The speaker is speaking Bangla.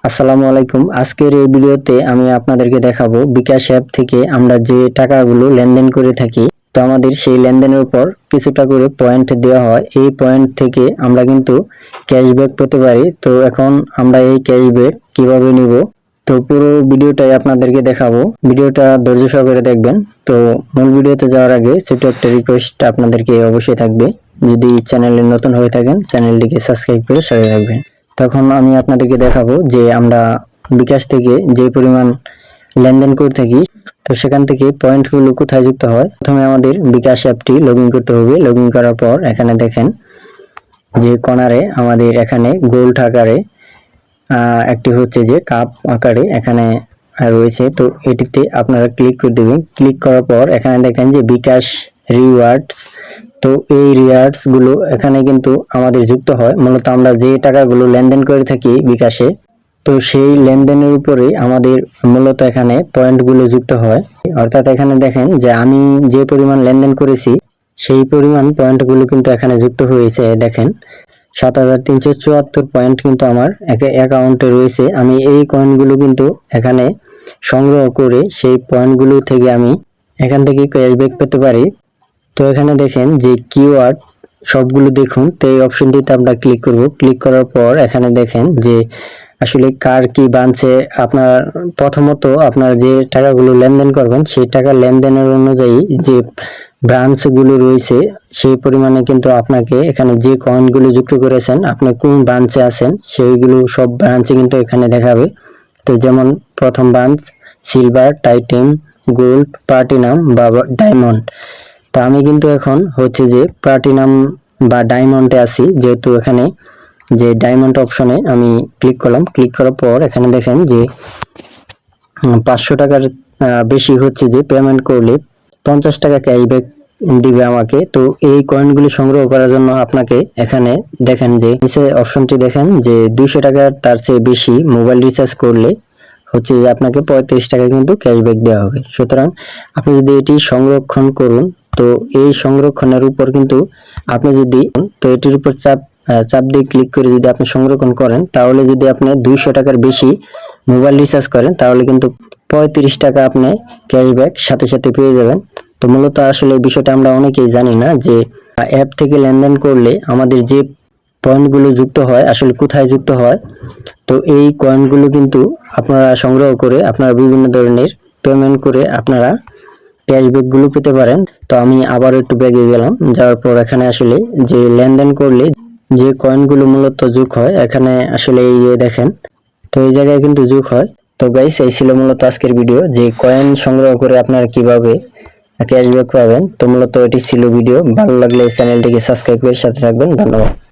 আসসালামু আলাইকুম। আজকের এই ভিডিওতে আমি আপনাদেরকে দেখাবো বিকাশ অ্যাপ থেকে আমরা যে টাকাগুলো লেনদেন করে থাকি, তো আমাদের সেই লেনদেনের উপর কিছুটা করে পয়েন্ট দেওয়া হয়। এই পয়েন্ট থেকে আমরা কিন্তু ক্যাশব্যাক পেতে পারি। তো এখন আমরা এই ক্যাশব্যাক কিভাবে নিব, তো পুরো ভিডিওটাই আপনাদেরকে দেখাবো। ভিডিওটা ধৈর্য সহকারে দেখবেন। তো মূল ভিডিওতে যাওয়ার আগে ছোট একটা রিকোয়েস্ট আপনাদেরকে অবশ্যই থাকবে, যদি চ্যানেলে নতুন হয়ে থাকেন চ্যানেলটিকে সাবস্ক্রাইব করে সাথে রাখবেন। তখন আমি আপনাদেরকে দেখাবো যে আমরা বিকাশ থেকে যে পরিমাণ লেনদেন করে থাকি, তো সেখান থেকে পয়েন্টগুলো কোথায় যুক্ত হয়। প্রথমে আমাদের বিকাশ অ্যাপটি লগইন করতে হবে। লগইন করার পর এখানে দেখেন যে কর্নারে আমাদের এখানে গোল্ড আকারে একটি হচ্ছে যে কাপ আকারে এখানে রয়েছে, তো এটিতে আপনারা ক্লিক করে দেবেন। ক্লিক করার পর এখানে দেখেন যে বিকাশ রিওয়ার্ডস, তো এই রিওয়ার্ডস গুলো এখানে কিন্তু আমাদের যুক্ত হয়। মূলত আমরা যে টাকাগুলো লেনদেন করে থাকি বিকাশে, তো সেই লেনদেনের উপরে আমাদের মূলত এখানে পয়েন্টগুলো যুক্ত হয়। অর্থাৎ এখানে দেখেন যে আমি যে পরিমাণ লেনদেন করেছি সেই পরিমাণ পয়েন্টগুলো কিন্তু এখানে যুক্ত হয়েছে। দেখেন 7374 পয়েন্ট কিন্তু আমার অ্যাকাউন্টে রয়েছে। আমি এই কয়েনগুলো কিন্তু এখানে সংগ্রহ করে সেই পয়েন্টগুলো থেকে আমি এখান থেকে ক্যাশব্যাক পেতে পারি। তো এখানে দেখেন যে কিওয়ার্ড সবগুলো দেখুন, তো এই অপশনটিতে আমরা ক্লিক করব। ক্লিক করার পর এখানে দেখেন যে আসলে কার কি ব্রাঞ্চে আপনার প্রথমত আপনার যে টাকাগুলো লেনদেন করবেন সেই টাকা লেনদেনের অনুযায়ী যে ব্রাঞ্চগুলো রয়েছে সেই পরিমাণে কিন্তু আপনাকে এখানে যে কয়েনগুলো যুক্ত করেছেন আপনি কোন ব্রাঞ্চে আছেন সেইগুলো সব ব্রাঞ্চে কিন্তু এখানে দেখাবে। তো যেমন প্রথম branch silver, titanium, gold, platinum বা ডায়মন্ড। তো আমি কিন্তু এখন হচ্ছে যে প্লাটিনাম বা ডায়মন্ডে আছি, যেহেতু এখানে যে ডায়মন্ড অপশনে আমি ক্লিক করলাম। ক্লিক করার পর এখানে দেখেন যে 500 টাকার বেশি হচ্ছে যে পেমেন্ট করলে 50 টাকা ক্যাশব্যাক দিবে আমাকে। তো এই কয়েনগুলি সংগ্রহ করার জন্য আপনাকে এখানে দেখেন যে নিচে অপশনটি দেখেন যে 200 টাকার তার চেয়ে বেশি মোবাইল রিচার্জ করলে হচ্ছে যে আপনাকে 35 টাকা কিন্তু ক্যাশব্যাক দেওয়া হবে। সুতরাং আপনি যদি এটি সংরক্ষণ করুন, তো এই সংরক্ষণের উপর কিন্তু আপনি যদি তো এটির উপর চাপ দিয়ে ক্লিক করে যদি আপনি সংরক্ষণ করেন, তাহলে যদি আপনি 200 টাকার বেশি মোবাইল রিচার্জ করেন তাহলে কিন্তু 35 টাকা আপনি ক্যাশব্যাক সাথে সাথে পেয়ে যাবেন। তো মূলত আসলে এই বিষয়টা আমরা অনেকেই জানি না যে অ্যাপ থেকে লেনদেন করলে আমাদের যে পয়েন্টগুলো যুক্ত হয় আসলে কোথায় যুক্ত হয়। তো এই কয়েনগুলো কিন্তু আপনারা সংগ্রহ করে আপনারা বিভিন্ন ধরনের পেমেন্ট করে আপনারা ক্যাশব্যাকগুলো পেতে পারেন। তো আমি আবার একটু ব্যাগে গেলাম, যাওয়ার পর এখানে আসলে যে লেনদেন করলে যে কয়েনগুলো মূলত যোগ হয় এখানে আসলে এই দেখেন, তো এই জায়গায় কিন্তু যোগ হয়। তো গাইস, এই ছিল মূলত আজকের ভিডিও যে কয়েন সংগ্রহ করে আপনারা কিভাবে ক্যাশব্যাক পাবেন। তো মূলত এটি ছিল ভিডিও। ভালো লাগলে চ্যানেলটিকে সাবস্ক্রাইব করে সাথে থাকবেন। ধন্যবাদ।